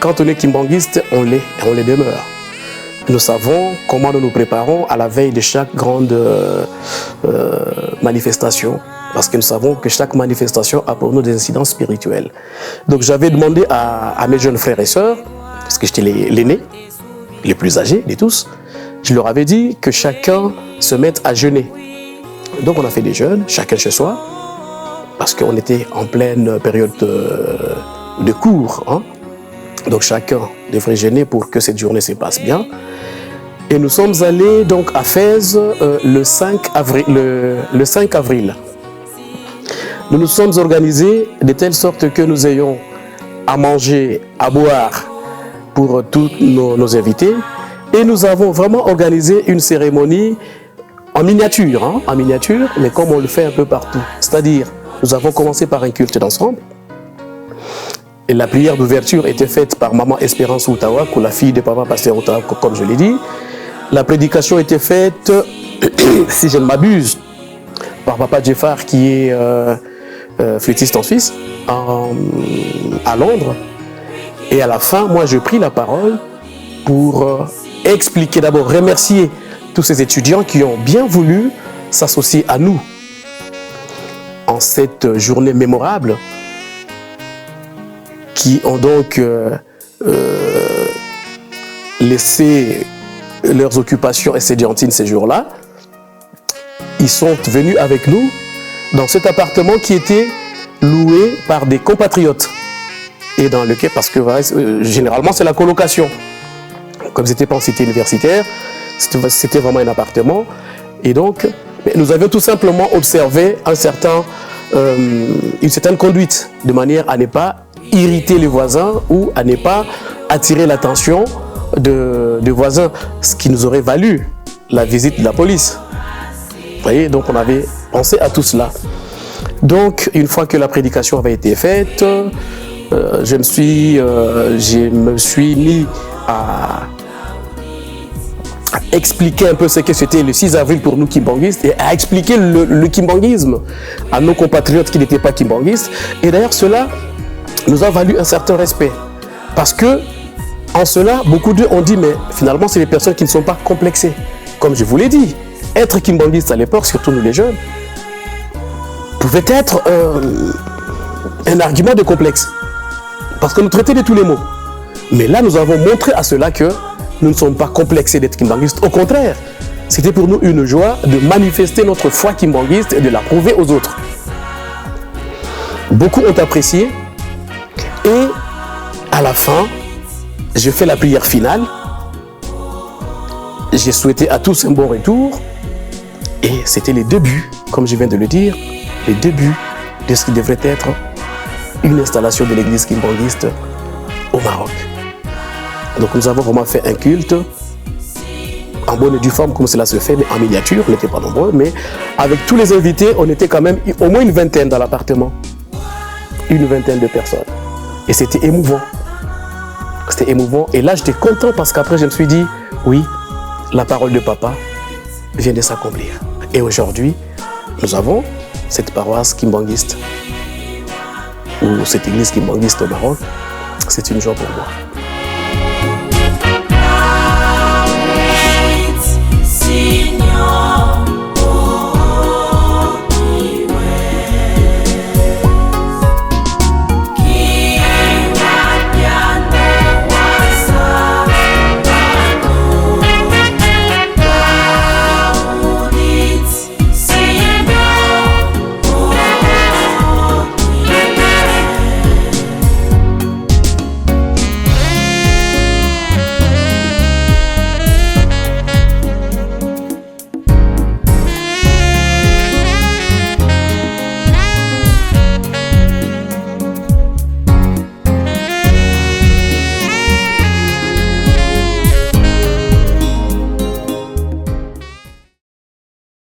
quand on est kimbanguiste, on l'est et on les demeure. Nous savons comment nous nous préparons à la veille de chaque grande manifestation. Parce que nous savons que chaque manifestation a pour nous des incidences spirituelles. Donc j'avais demandé à mes jeunes frères et sœurs, parce que j'étais l'aîné, les plus âgés de tous, je leur avais dit que chacun se mette à jeûner. Donc on a fait des jeûnes, chacun chez soi, parce qu'on était en pleine période de cours. Hein. Donc chacun devrait jeûner pour que cette journée se passe bien. Et nous sommes allés donc à Fès le 5 avril. Nous nous sommes organisés de telle sorte que nous ayons à manger, à boire pour tous nos invités. Et nous avons vraiment organisé une cérémonie en miniature, hein, mais comme on le fait un peu partout. C'est-à-dire, nous avons commencé par un culte d'ensemble. Et la prière d'ouverture était faite par Maman Espérance Outawak, ou la fille de Papa Pasteur Outawak, comme je l'ai dit. La prédication était faite, si je ne m'abuse, par Papa Jeffar, qui est flûtiste en Suisse, à Londres. Et à la fin, moi, je pris la parole pour expliquer, d'abord remercier tous ces étudiants qui ont bien voulu s'associer à nous en cette journée mémorable, qui ont donc laissé leurs occupations estudiantines ces jours-là. Ils sont venus avec nous dans cet appartement qui était loué par des compatriotes. Et dans lequel, parce que généralement c'est la colocation. Comme c'était pas en cité universitaire, c'était vraiment un appartement. Et donc, nous avions tout simplement observé une certaine conduite, de manière à ne pas irriter les voisins ou à ne pas attirer l'attention des voisins, ce qui nous aurait valu la visite de la police. Vous voyez, donc on avait pensé à tout cela. Donc, une fois que la prédication avait été faite, je me suis mis à expliquer un peu ce que c'était le 6 avril pour nous kimbanguistes et à expliquer le kimbanguisme à nos compatriotes qui n'étaient pas kimbanguistes. Et d'ailleurs, cela nous a valu un certain respect. Parce que, en cela, beaucoup d'eux ont dit, mais finalement, c'est des personnes qui ne sont pas complexées. Comme je vous l'ai dit, être kimbanguiste à l'époque, surtout nous les jeunes, pouvait être un argument de complexe. Parce que nous traitait de tous les mots. Mais là, nous avons montré à cela que nous ne sommes pas complexés d'être kimbanguistes. Au contraire, c'était pour nous une joie de manifester notre foi kimbanguiste et de la prouver aux autres. Beaucoup ont apprécié. Et à la fin, je fais la prière finale. J'ai souhaité à tous un bon retour. Et c'était les débuts, comme je viens de le dire, les débuts de ce qui devrait être une installation de l'église kimbanguiste au Maroc. Donc nous avons vraiment fait un culte en bonne et due forme comme cela se fait, mais en miniature, on n'était pas nombreux, mais avec tous les invités, on était quand même au moins une vingtaine dans l'appartement. Une vingtaine de personnes. Et c'était émouvant. C'était émouvant. Et là, j'étais content parce qu'après, je me suis dit, oui, la parole de papa vient de s'accomplir. Et aujourd'hui, nous avons cette paroisse kimbanguiste, ou cette église kimbanguiste au Maroc. C'est une joie pour moi.